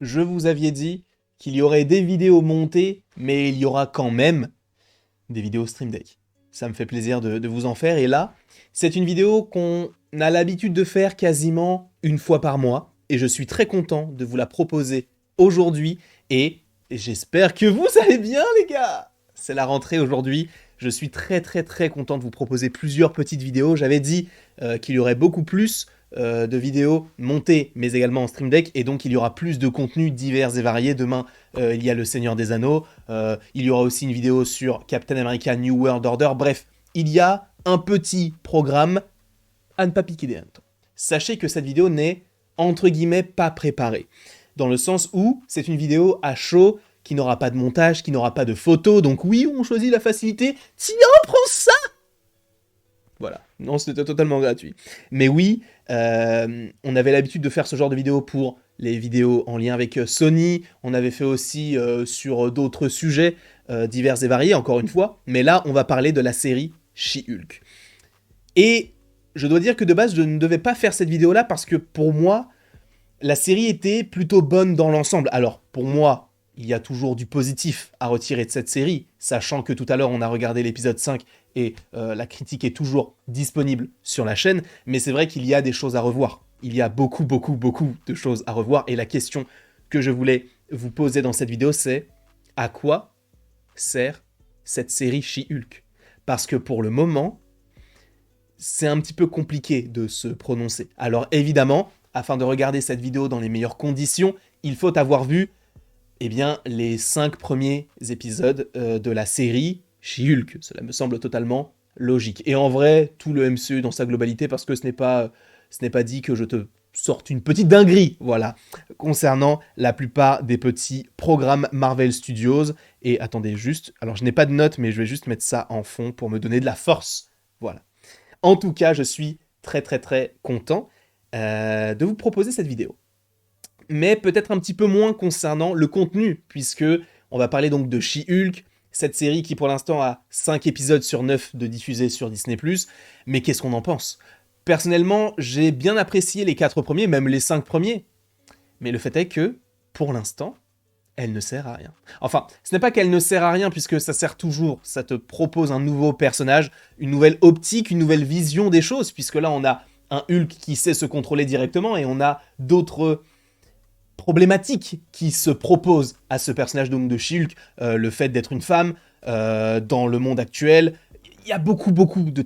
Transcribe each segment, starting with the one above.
je vous aviez dit qu'il y aurait des vidéos montées, mais il y aura quand même des vidéos Stream Deck. Ça me fait plaisir de vous en faire. Et là, c'est une vidéo qu'on a l'habitude de faire quasiment une fois par mois. Et je suis très content de vous la proposer aujourd'hui. Et j'espère que vous allez bien, les gars. C'est la rentrée aujourd'hui. Je suis très content de vous proposer plusieurs petites vidéos. J'avais dit qu'il y aurait beaucoup plus de vidéos montées, mais également en Stream Deck, et donc il y aura plus de contenus divers et variés. Demain, il y a le Seigneur des Anneaux, il y aura aussi une vidéo sur Captain America New World Order. Bref, il y a un petit programme à ne pas piquer des hannetons. Sachez que cette vidéo n'est, entre guillemets, pas préparée, dans le sens où c'est une vidéo à chaud, qui n'aura pas de montage, qui n'aura pas de photos, donc oui, on choisit la facilité. Tiens, prends ça! Voilà, non, c'était totalement gratuit. Mais oui, on avait l'habitude de faire ce genre de vidéos pour les vidéos en lien avec Sony, on avait fait aussi sur d'autres sujets divers et variés, encore une fois, mais là, on va parler de la série She-Hulk. Et je dois dire que de base, je ne devais pas faire cette vidéo-là parce que pour moi, la série était plutôt bonne dans l'ensemble. Alors, pour moi, il y a toujours du positif à retirer de cette série, sachant que tout à l'heure, on a regardé l'épisode 5 et la critique est toujours disponible sur la chaîne, mais c'est vrai qu'il y a des choses à revoir. Il y a beaucoup de choses à revoir, et la question que je voulais vous poser dans cette vidéo, c'est à quoi sert cette série She-Hulk? Parce que pour le moment, c'est un petit peu compliqué de se prononcer. Alors évidemment, afin de regarder cette vidéo dans les meilleures conditions, il faut avoir vu les 5 premiers épisodes de la série She-Hulk. Cela me semble totalement logique. Et en vrai, tout le MCU dans sa globalité, parce que ce n'est pas dit que je te sorte une petite dinguerie, voilà, concernant la plupart des petits programmes Marvel Studios. Et attendez juste, alors je n'ai pas de notes, mais je vais juste mettre ça en fond pour me donner de la force. Voilà. En tout cas, je suis très content de vous proposer cette vidéo. Mais peut-être un petit peu moins concernant le contenu, puisque on va parler donc de She-Hulk, cette série qui pour l'instant a 5 épisodes sur 9 de diffusés sur Disney+, mais qu'est-ce qu'on en pense? Personnellement, j'ai bien apprécié les 4 premiers, même les 5 premiers, mais le fait est que, pour l'instant, elle ne sert à rien. Enfin, ce n'est pas qu'elle ne sert à rien, puisque ça sert toujours, ça te propose un nouveau personnage, une nouvelle optique, une nouvelle vision des choses, puisque là on a un Hulk qui sait se contrôler directement, et on a d'autres problématiques qui se proposent à ce personnage donc de She-Hulk, le fait d'être une femme dans le monde actuel. Il y a beaucoup de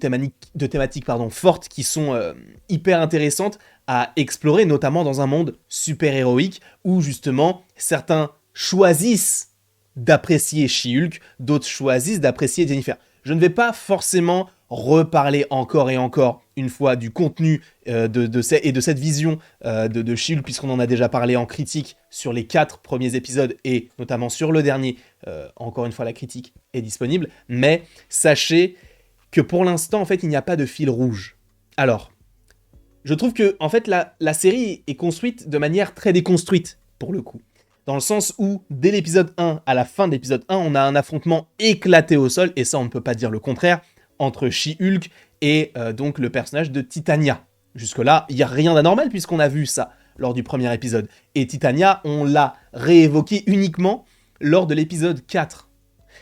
thématiques fortes qui sont hyper intéressantes à explorer, notamment dans un monde super-héroïque où justement certains choisissent d'apprécier She-Hulk, d'autres choisissent d'apprécier Jennifer. Je ne vais pas forcément reparler encore et encore une fois du contenu de cette vision de She-Hulk, puisqu'on en a déjà parlé en critique sur les 4 premiers épisodes et notamment sur le dernier. Encore une fois, la critique est disponible, mais sachez que pour l'instant, en fait, il n'y a pas de fil rouge. Alors, je trouve que en fait, la série est construite de manière très déconstruite, pour le coup. Dans le sens où, dès l'épisode 1, à la fin de l'épisode 1, on a un affrontement éclaté au sol, et ça on ne peut pas dire le contraire, entre She-Hulk et donc le personnage de Titania. Jusque-là, il n'y a rien d'anormal puisqu'on a vu ça lors du premier épisode. Et Titania, on l'a réévoqué uniquement lors de l'épisode 4.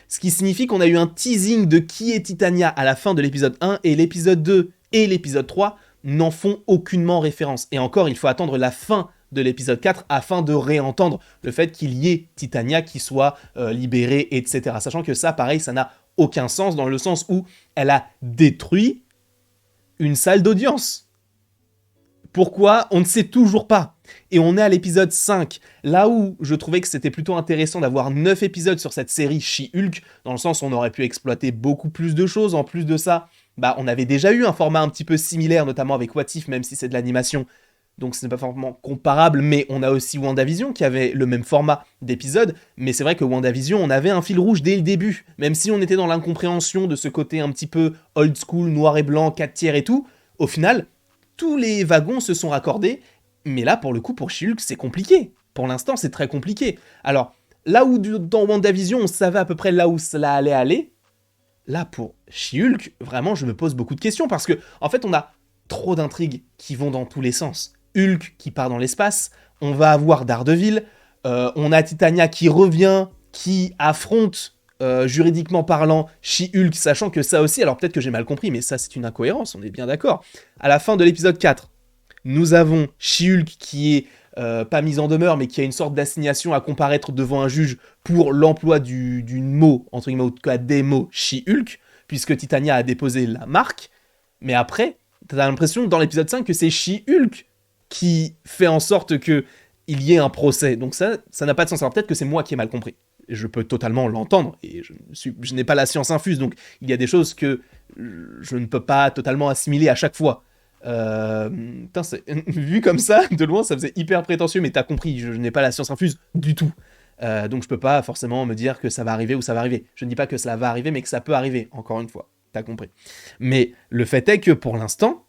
Ce qui signifie qu'on a eu un teasing de qui est Titania à la fin de l'épisode 1, et l'épisode 2 et l'épisode 3 n'en font aucunement référence. Et encore, il faut attendre la fin de l'épisode 4 afin de réentendre le fait qu'il y ait Titania qui soit libérée, etc. Sachant que ça, pareil, ça n'a aucun sens, dans le sens où elle a détruit une salle d'audience. Pourquoi? On ne sait toujours pas. Et on est à l'épisode 5, là où je trouvais que c'était plutôt intéressant d'avoir 9 épisodes sur cette série She-Hulk, dans le sens où on aurait pu exploiter beaucoup plus de choses. En plus de ça, on avait déjà eu un format un petit peu similaire, notamment avec What If, même si c'est de l'animation, donc ce n'est pas forcément comparable, mais on a aussi WandaVision qui avait le même format d'épisode, mais c'est vrai que WandaVision, on avait un fil rouge dès le début, même si on était dans l'incompréhension de ce côté un petit peu old school, noir et blanc, 4 tiers et tout, au final, tous les wagons se sont raccordés, mais là, pour le coup, pour She-Hulk, c'est compliqué. Pour l'instant, c'est très compliqué. Alors, là où dans WandaVision, on savait à peu près là où cela allait aller, là, pour She-Hulk, vraiment, je me pose beaucoup de questions, parce que, en fait, on a trop d'intrigues qui vont dans tous les sens. Hulk qui part dans l'espace, on va avoir Daredevil, On a Titania qui revient, qui affronte, juridiquement parlant, She-Hulk, sachant que ça aussi, alors peut-être que j'ai mal compris, mais ça c'est une incohérence, on est bien d'accord. À la fin de l'épisode 4, nous avons She-Hulk qui est pas mise en demeure, mais qui a une sorte d'assignation à comparaître devant un juge pour l'emploi du mot, entre guillemets, ou en tout cas des mots She-Hulk, puisque Titania a déposé la marque, mais après, t'as l'impression dans l'épisode 5 que c'est She-Hulk qui fait en sorte que il y ait un procès. Donc ça n'a pas de sens. Alors peut-être que c'est moi qui ai mal compris. Je peux totalement l'entendre, et je n'ai pas la science infuse, donc il y a des choses que je ne peux pas totalement assimiler à chaque fois. Putain, vu comme ça, de loin, ça faisait hyper prétentieux, mais t'as compris, je n'ai pas la science infuse du tout. Donc je peux pas forcément me dire que ça va arriver ou ça va arriver. Je ne dis pas que cela va arriver, mais que ça peut arriver, encore une fois. T'as compris. Mais le fait est que pour l'instant,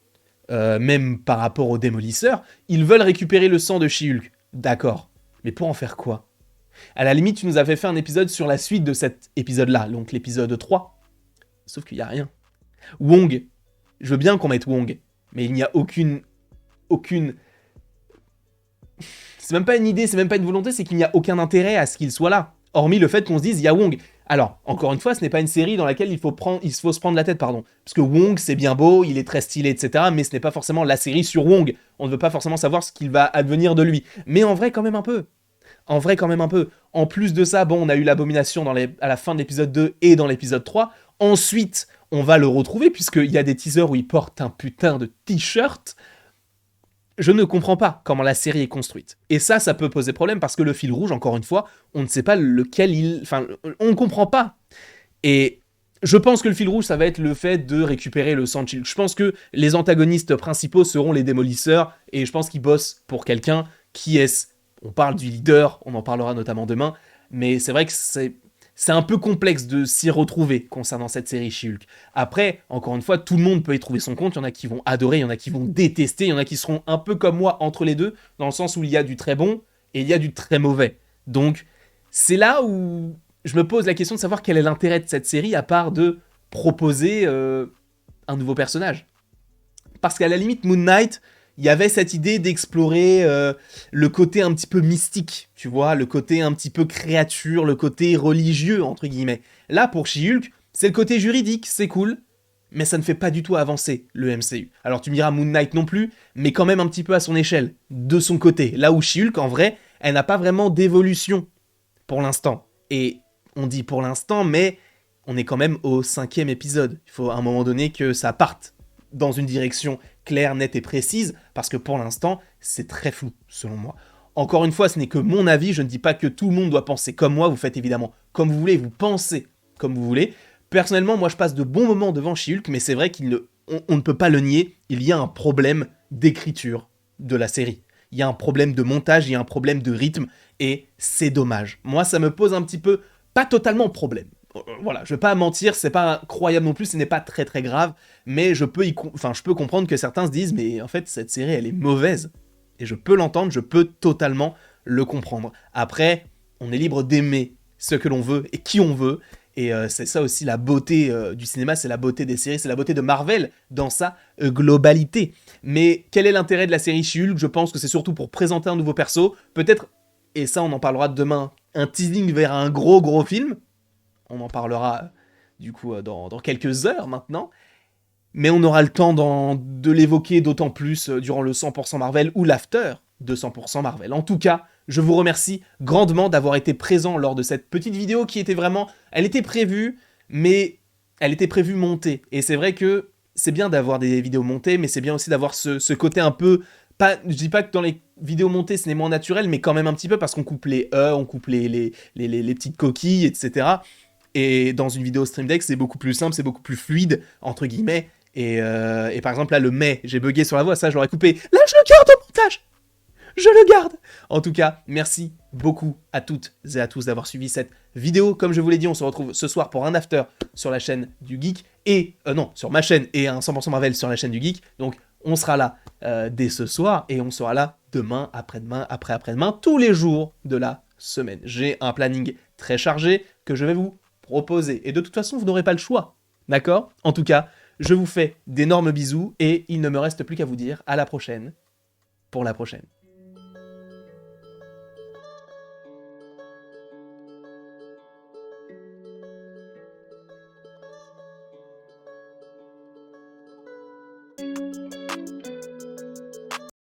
même par rapport aux démolisseurs, ils veulent récupérer le sang de She-Hulk. D'accord. Mais pour en faire quoi? À la limite, tu nous avais fait un épisode sur la suite de cet épisode-là, donc l'épisode 3. Sauf qu'il n'y a rien. Wong, je veux bien qu'on mette Wong, mais il n'y a aucune... C'est même pas une idée, c'est même pas une volonté, c'est qu'il n'y a aucun intérêt à ce qu'il soit là. Hormis le fait qu'on se dise, il y a Wong. Alors, encore une fois, ce n'est pas une série dans laquelle il faut se prendre la tête, pardon. Parce que Wong, c'est bien beau, il est très stylé, etc. Mais ce n'est pas forcément la série sur Wong. On ne veut pas forcément savoir ce qu'il va advenir de lui. Mais en vrai, quand même un peu. En vrai, quand même un peu. En plus de ça, bon, on a eu l'abomination à la fin de l'épisode 2 et dans l'épisode 3. Ensuite, on va le retrouver, puisqu'il y a des teasers où il porte un putain de t-shirt. Je ne comprends pas comment la série est construite. Et ça peut poser problème, parce que le fil rouge, encore une fois, on ne sait pas lequel il... Enfin, on ne comprend pas. Et je pense que le fil rouge, ça va être le fait de récupérer le sang de She-Hulk. Je pense que les antagonistes principaux seront les démolisseurs, et je pense qu'ils bossent pour quelqu'un qui est... On parle du leader, on en parlera notamment demain, mais c'est vrai que c'est un peu complexe de s'y retrouver concernant cette série She-Hulk. Après, encore une fois, tout le monde peut y trouver son compte, il y en a qui vont adorer, il y en a qui vont détester, il y en a qui seront un peu comme moi entre les deux, dans le sens où il y a du très bon et il y a du très mauvais. Donc, c'est là où je me pose la question de savoir quel est l'intérêt de cette série, à part de proposer un nouveau personnage. Parce qu'à la limite, Moon Knight, il y avait cette idée d'explorer le côté un petit peu mystique, tu vois, le côté un petit peu créature, le côté religieux, entre guillemets. Là, pour She-Hulk, c'est le côté juridique, c'est cool, mais ça ne fait pas du tout avancer le MCU. Alors tu me diras Moon Knight non plus, mais quand même un petit peu à son échelle, de son côté. Là où She-Hulk, en vrai, elle n'a pas vraiment d'évolution, pour l'instant. Et on dit pour l'instant, mais on est quand même au 5e épisode. Il faut à un moment donné que ça parte dans une direction claire, nette et précise, parce que pour l'instant, c'est très flou, selon moi. Encore une fois, ce n'est que mon avis, je ne dis pas que tout le monde doit penser comme moi, vous faites évidemment comme vous voulez, vous pensez comme vous voulez. Personnellement, moi je passe de bons moments devant She-Hulk, mais c'est vrai qu'on ne peut pas le nier, il y a un problème d'écriture de la série. Il y a un problème de montage, il y a un problème de rythme, et c'est dommage. Moi, ça me pose un petit peu, pas totalement problème. Voilà, je vais pas mentir, c'est pas incroyable non plus, ce n'est pas très très grave, mais je peux comprendre que certains se disent, mais en fait, cette série, elle est mauvaise. Et je peux l'entendre, je peux totalement le comprendre. Après, on est libre d'aimer ce que l'on veut et qui on veut, et c'est ça aussi la beauté du cinéma, c'est la beauté des séries, c'est la beauté de Marvel dans sa globalité. Mais quel est l'intérêt de la série She-Hulk? Je pense que c'est surtout pour présenter un nouveau perso, peut-être, et ça on en parlera demain, un teasing vers un gros film. On en parlera du coup dans quelques heures maintenant. Mais on aura le temps de l'évoquer d'autant plus durant le 100% Marvel ou l'after de 100% Marvel. En tout cas, je vous remercie grandement d'avoir été présent lors de cette petite vidéo qui était vraiment... Elle était prévue, mais elle était prévue montée. Et c'est vrai que c'est bien d'avoir des vidéos montées, mais c'est bien aussi d'avoir ce côté un peu... Je dis pas que dans les vidéos montées, ce n'est moins naturel, mais quand même un petit peu, parce qu'on coupe les on coupe les petites coquilles, etc. Et dans une vidéo Stream Deck, c'est beaucoup plus simple, c'est beaucoup plus fluide, entre guillemets. Et par exemple, là, le mais, j'ai bugué sur la voix, ça, je l'aurais coupé. Là, je le garde au montage. Je le garde. En tout cas, merci beaucoup à toutes et à tous d'avoir suivi cette vidéo. Comme je vous l'ai dit, on se retrouve ce soir pour un after sur la chaîne du Geek. Et, non, sur ma chaîne et un 100% Marvel sur la chaîne du Geek. Donc, on sera là dès ce soir et on sera là demain, après-demain, après-après-demain, tous les jours de la semaine. J'ai un planning très chargé que je vais vous proposer. Et de toute façon, vous n'aurez pas le choix. D'accord? En tout cas, je vous fais d'énormes bisous et il ne me reste plus qu'à vous dire à la prochaine pour la prochaine.